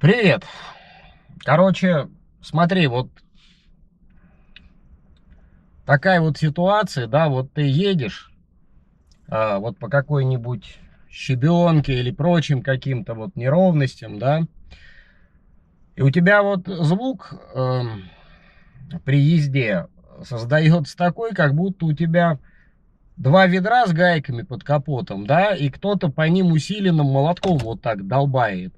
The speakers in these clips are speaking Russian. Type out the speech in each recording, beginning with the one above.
Привет. Короче, смотри, вот такая вот ситуация, да, вот ты едешь, вот по какой-нибудь щебенке или прочим каким-то вот неровностям, да, и у тебя вот звук при езде создается такой, как будто у тебя два ведра с гайками под капотом, да, и кто-то по ним усиленным молотком вот так долбает.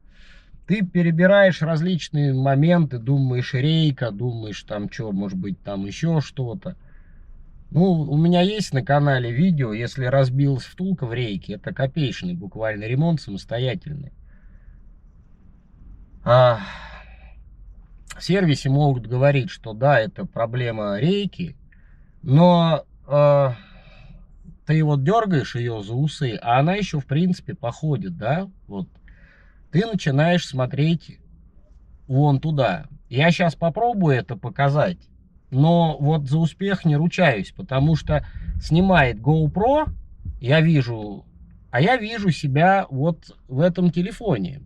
Ты перебираешь различные моменты, думаешь рейка, думаешь там что, может быть там еще что-то. Ну, у меня есть на канале видео, если разбилась втулка в рейке, это копеечный буквально ремонт самостоятельный. А в сервисе могут говорить, что да, это проблема рейки, но ты вот дергаешь ее за усы, а она еще в принципе походит, да, вот. Ты начинаешь смотреть вон туда. Я сейчас попробую это показать, но вот за успех не ручаюсь, потому что снимает GoPro, я вижу, а я вижу себя вот в этом телефоне.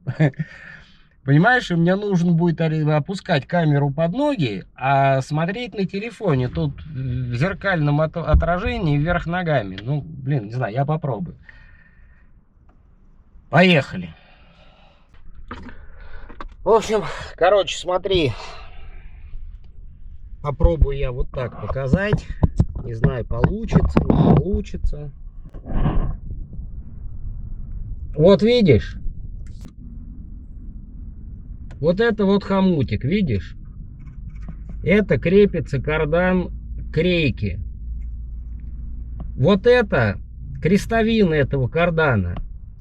Понимаешь, и мне нужно будет опускать камеру под ноги, а смотреть на телефоне тут в зеркальном отражении вверх ногами. Ну, блин, не знаю, я попробую. Поехали. В общем, короче, смотри, попробую я вот так показать. Не знаю, получится, не получится. Вот видишь? Вот это вот хомутик, видишь? Это крепится кардан к рейке. Вот это крестовина этого кардана.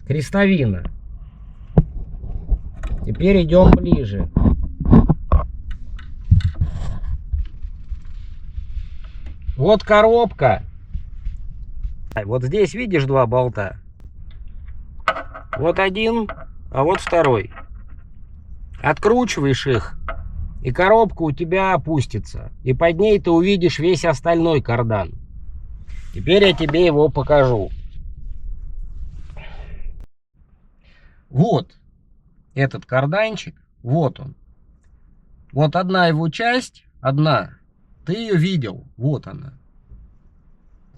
Крестовина. Теперь идем ближе. Вот коробка. Вот здесь видишь два болта? Вот один, а вот второй. Откручиваешь их, и коробка у тебя опустится. И под ней ты увидишь весь остальной кардан. Теперь я тебе его покажу. Вот этот карданчик, вот он. Вот одна его часть, одна. Ты ее видел, вот она.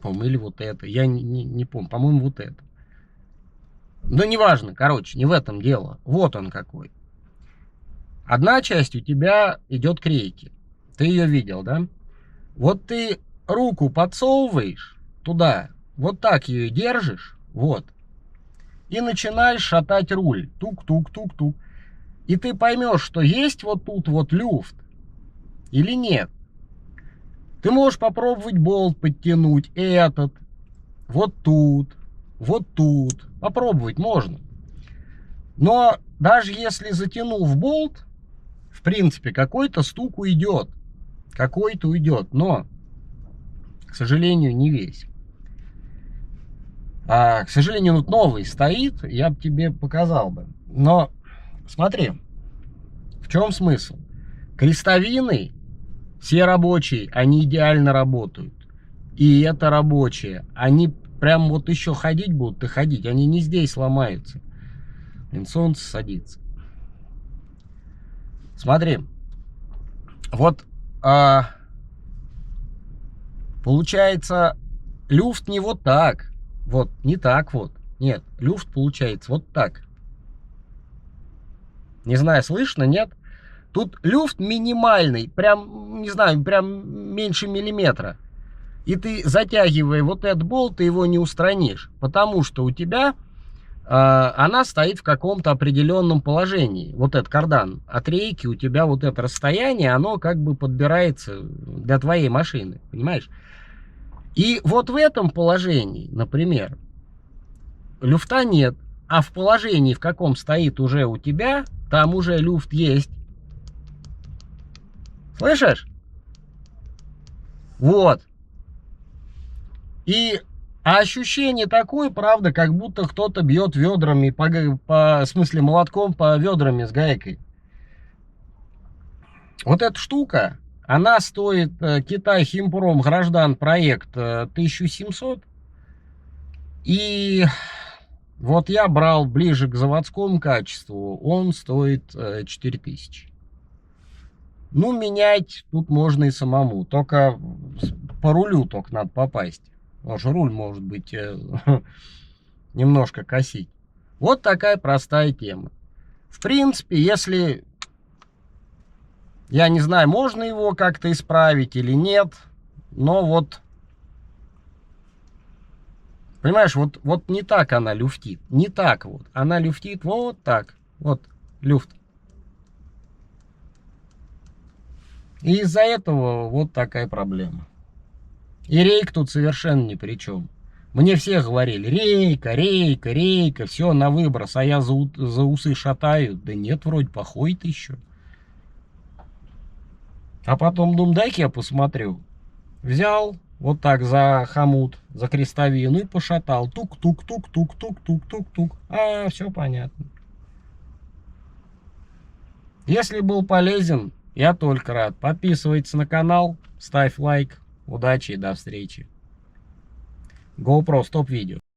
По-моему, или вот это, я не помню, по-моему, вот это. Но неважно, короче, не в этом дело. Вот он какой. Одна часть у тебя идет к рейке. Ты ее видел, да? Вот ты руку подсовываешь туда, вот так ее держишь, вот. И начинаешь шатать руль. Тук-тук-тук-тук. И ты поймешь, что есть вот тут вот люфт или нет. Ты можешь попробовать болт подтянуть, этот, вот тут, вот тут. Попробовать можно. Но даже если затянув болт, в принципе, какой-то стук уйдет. Какой-то уйдет, но, к сожалению, не весь. К сожалению, вот новый стоит, я бы тебе показал бы. Но смотри, в чем смысл? Крестовины, все рабочие, они идеально работают. И это рабочие, они прям вот еще ходить будут и ходить, они не здесь ломаются. Солнце садится. Смотри, вот получается люфт не вот так, вот не так вот, нет, люфт получается вот так. Не знаю, слышно, нет? Тут люфт минимальный, прям, не знаю, прям меньше миллиметра. И ты, затягивая вот этот болт, ты его не устранишь, потому что у тебя она стоит в каком-то определенном положении. Вот этот кардан от рейки, у тебя вот это расстояние, оно как бы подбирается для твоей машины, понимаешь? И вот в этом положении, например, люфта нет, а в положении, в каком стоит уже у тебя, там уже люфт есть. Слышишь? Вот. И ощущение такое, правда, как будто кто-то бьет ведрами, в смысле молотком по ведрами с гайкой. Вот эта штука, она стоит Китай Химпром Граждан проект 1700. И Вот я брал ближе к заводскому качеству, он стоит 4000. Ну, менять тут можно и самому, только по рулю только надо попасть. Потому что руль может быть немножко косить. Вот такая простая тема. В принципе, если, я не знаю, можно его как-то исправить или нет, но вот, понимаешь, вот не так она люфтит, не так вот. Она люфтит вот так, вот люфт. И из-за этого вот такая проблема. И рейк тут совершенно ни при чем. Мне все говорили, рейка, рейка, рейка, все на выброс, а я за усы шатаю. Да нет, вроде походит еще. А потом думаю, дай-ка я посмотрю. Взял вот так за хомут, за крестовину и пошатал. Тук-тук-тук-тук-тук-тук-тук-тук. А, все понятно. Если был полезен, я только рад. Подписывайтесь на канал, ставь лайк. Удачи и до встречи. GoPro, стоп видео.